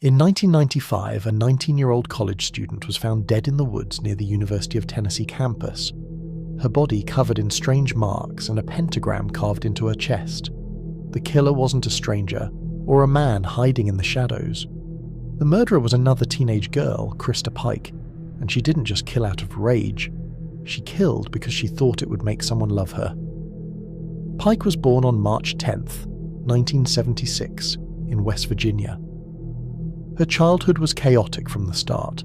In 1995, a 19-year-old college student was found dead in the woods near the University of Tennessee campus, her body covered in strange marks and a pentagram carved into her chest. The killer wasn't a stranger or a man hiding in the shadows. The murderer was another teenage girl, Christa Pike, and she didn't just kill out of rage. She killed because she thought it would make someone love her. Pike was born on March 10th, 1976, in West Virginia. Her childhood was chaotic from the start.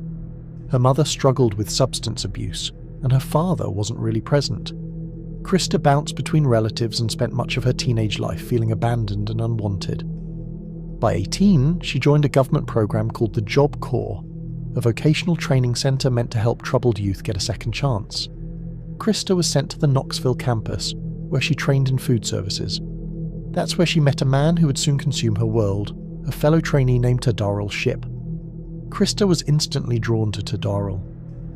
Her mother struggled with substance abuse, and her father wasn't really present. Christa bounced between relatives and spent much of her teenage life feeling abandoned and unwanted. By 18, she joined a government program called the Job Corps, a vocational training center meant to help troubled youth get a second chance. Christa was sent to the Knoxville campus, where she trained in food services. That's where she met a man who would soon consume her world, a fellow trainee named Taddarel Shipp. Christa was instantly drawn to Taddarel.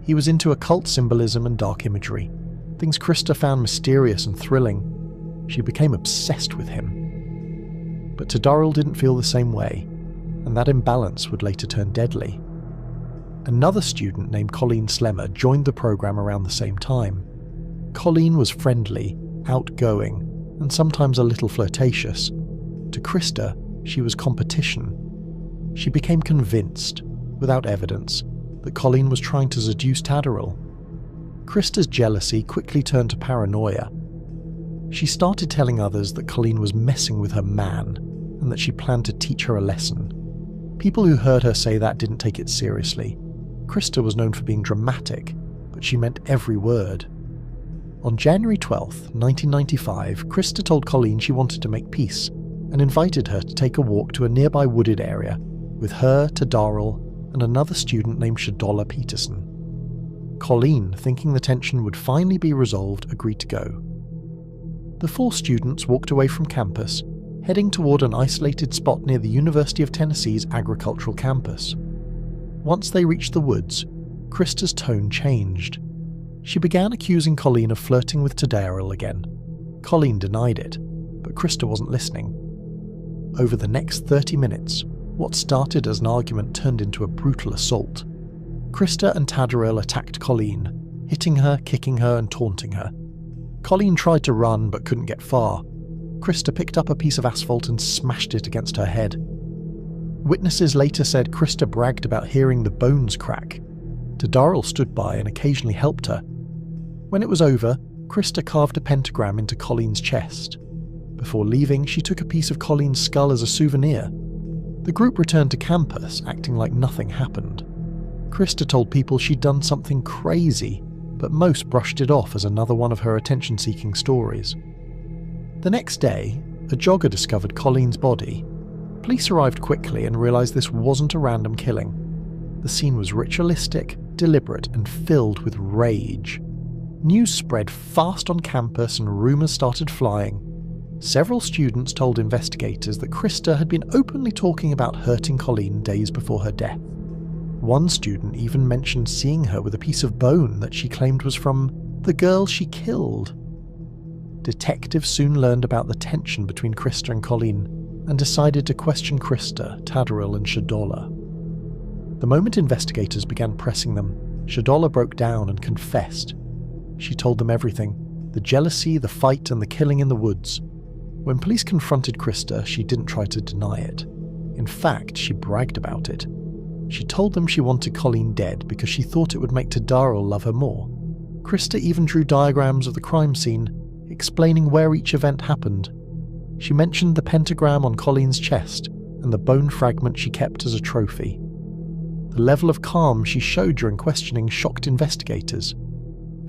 He was into occult symbolism and dark imagery, things Christa found mysterious and thrilling. She became obsessed with him. But Taddarel didn't feel the same way, and that imbalance would later turn deadly. Another student named Colleen Slemmer joined the program around the same time. Colleen was friendly, outgoing, and sometimes a little flirtatious. To Christa, she was competition. She became convinced, without evidence, that Colleen was trying to seduce Taddarel. Christa's jealousy quickly turned to paranoia. She started telling others that Colleen was messing with her man, and that she planned to teach her a lesson. People who heard her say that didn't take it seriously. Christa was known for being dramatic, but she meant every word. On January 12th, 1995, Christa told Colleen she wanted to make peace, and invited her to take a walk to a nearby wooded area with her, Taddarel, and another student named Shadola Peterson. Colleen, thinking the tension would finally be resolved, agreed to go. The four students walked away from campus, heading toward an isolated spot near the University of Tennessee's agricultural campus. Once they reached the woods, Christa's tone changed. She began accusing Colleen of flirting with Taddarel again. Colleen denied it, but Christa wasn't listening. Over the next 30 minutes, what started as an argument turned into a brutal assault. Christa and Taddarel attacked Colleen, hitting her, kicking her, and taunting her. Colleen tried to run but couldn't get far. Christa picked up a piece of asphalt and smashed it against her head. Witnesses later said Christa bragged about hearing the bones crack. Taddarel stood by and occasionally helped her. When it was over, Christa carved a pentagram into Colleen's chest. Before leaving, she took a piece of Colleen's skull as a souvenir. The group returned to campus, acting like nothing happened. Christa told people she'd done something crazy, but most brushed it off as another one of her attention-seeking stories. The next day, a jogger discovered Colleen's body. Police arrived quickly and realized this wasn't a random killing. The scene was ritualistic, deliberate, and filled with rage. News spread fast on campus and rumors started flying. Several students told investigators that Christa had been openly talking about hurting Colleen days before her death. One student even mentioned seeing her with a piece of bone that she claimed was from the girl she killed. Detectives soon learned about the tension between Christa and Colleen and decided to question Christa, Taddarel, and Shadola. The moment investigators began pressing them, Shadola broke down and confessed. She told them everything: the jealousy, the fight, and the killing in the woods. When police confronted Christa, she didn't try to deny it. In fact, she bragged about it. She told them she wanted Colleen dead because she thought it would make Taddarel love her more. Christa even drew diagrams of the crime scene, explaining where each event happened. She mentioned the pentagram on Colleen's chest and the bone fragment she kept as a trophy. The level of calm she showed during questioning shocked investigators.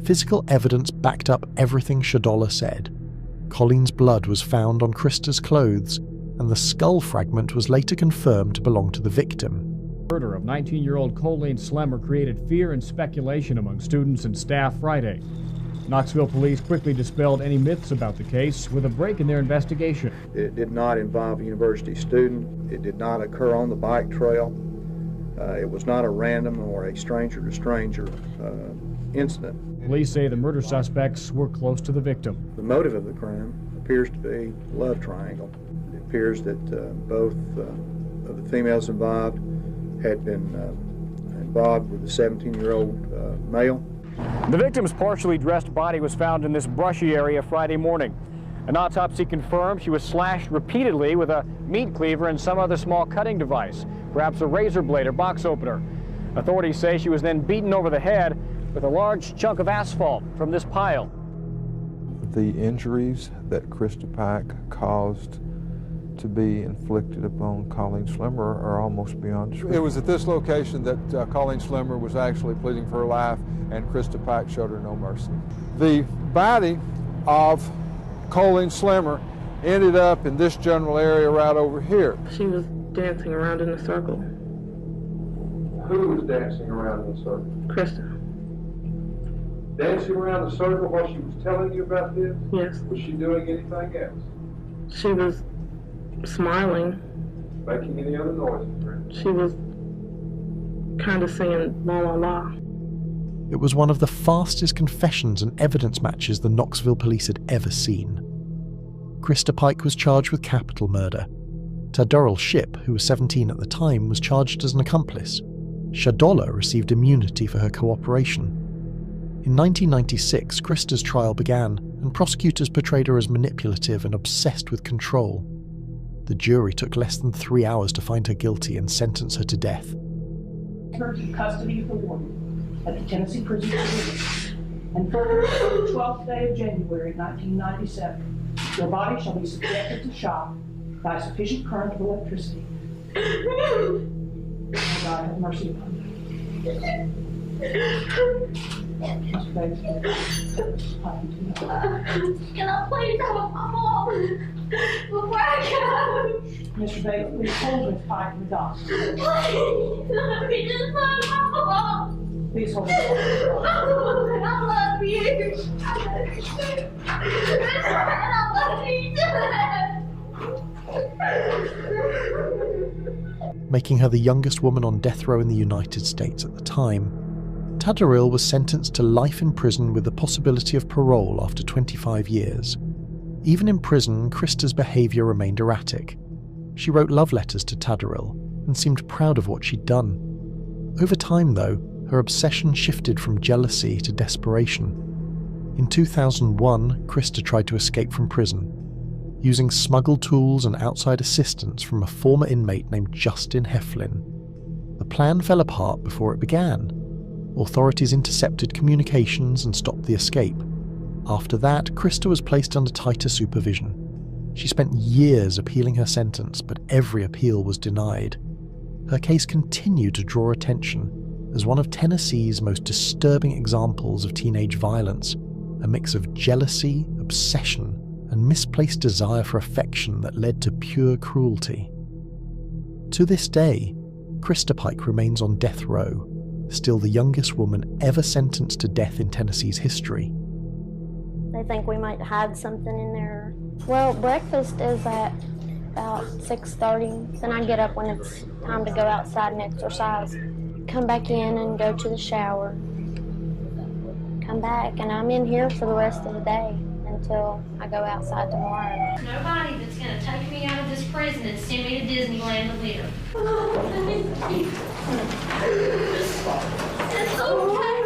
Physical evidence backed up everything Shadola said. Colleen's blood was found on Christa's clothes, and the skull fragment was later confirmed to belong to the victim. The murder of 19-year-old Colleen Slemmer created fear and speculation among students and staff Friday. Knoxville police quickly dispelled any myths about the case with a break in their investigation. It did not involve a university student. It did not occur on the bike trail. It was not a random or a stranger-to-stranger incident. Police say the murder suspects were close to the victim. The motive of the crime appears to be a love triangle. It appears that both of the females involved had been involved with a 17-year-old male. The victim's partially dressed body was found in this brushy area Friday morning. An autopsy confirmed she was slashed repeatedly with a meat cleaver and some other small cutting device, perhaps a razor blade or box opener. Authorities say she was then beaten over the head with a large chunk of asphalt from this pile. The injuries that Christa Pike caused to be inflicted upon Colleen Slimmer are almost beyond description. It was at this location that Colleen Slimmer was actually pleading for her life, and Christa Pike showed her no mercy. The body of Colleen Slimmer ended up in this general area right over here. She was dancing around in a circle. Who was dancing around in the circle? Christa. Dancing around the circle while she was telling you about this? Yes. Was she doing anything else? She was smiling. Making any other noises? She was kind of singing la la la. It was one of the fastest confessions and evidence matches the Knoxville police had ever seen. Christa Pike was charged with capital murder. Tadoril Shipp, who was 17 at the time, was charged as an accomplice. Shadola received immunity for her cooperation. In 1996, Christa's trial began, and prosecutors portrayed her as manipulative and obsessed with control. The jury took less than 3 hours to find her guilty and sentence her to death. Her to custody of the warden at the Tennessee Prison and further, on the 12th day of January 1997, your body shall be subjected to shock by sufficient current of electricity. May God have mercy upon you. Mr. Bates, can I please have my mom before I go? Mr. Bates, please hold Miss Pike in the dock. Please, let me just find my mom. Please hold her. I love you. I love you. Making her the youngest woman on death row in the United States at the time, Tadoril was sentenced to life in prison with the possibility of parole after 25 years. Even in prison, Christa's behaviour remained erratic. She wrote love letters to Tadoril and seemed proud of what she'd done. Over time, though, her obsession shifted from jealousy to desperation. In 2001, Christa tried to escape from prison, using smuggled tools and outside assistance from a former inmate named Justin Heflin. The plan fell apart before it began. Authorities intercepted communications and stopped the escape. After that, Christa was placed under tighter supervision. She spent years appealing her sentence, but every appeal was denied. Her case continued to draw attention as one of Tennessee's most disturbing examples of teenage violence, a mix of jealousy, obsession, and misplaced desire for affection that led to pure cruelty. To this day, Christa Pike remains on death row, still the youngest woman ever sentenced to death in Tennessee's history. They think we might hide something in there. Well, breakfast is at about 6:30. Then I get up when it's time to go outside and exercise. Come back in and go to the shower. Come back, and I'm in here for the rest of the day until I go outside tomorrow. Nobody that's going to take me out of this prison and send me to Disneyland to live. It's okay.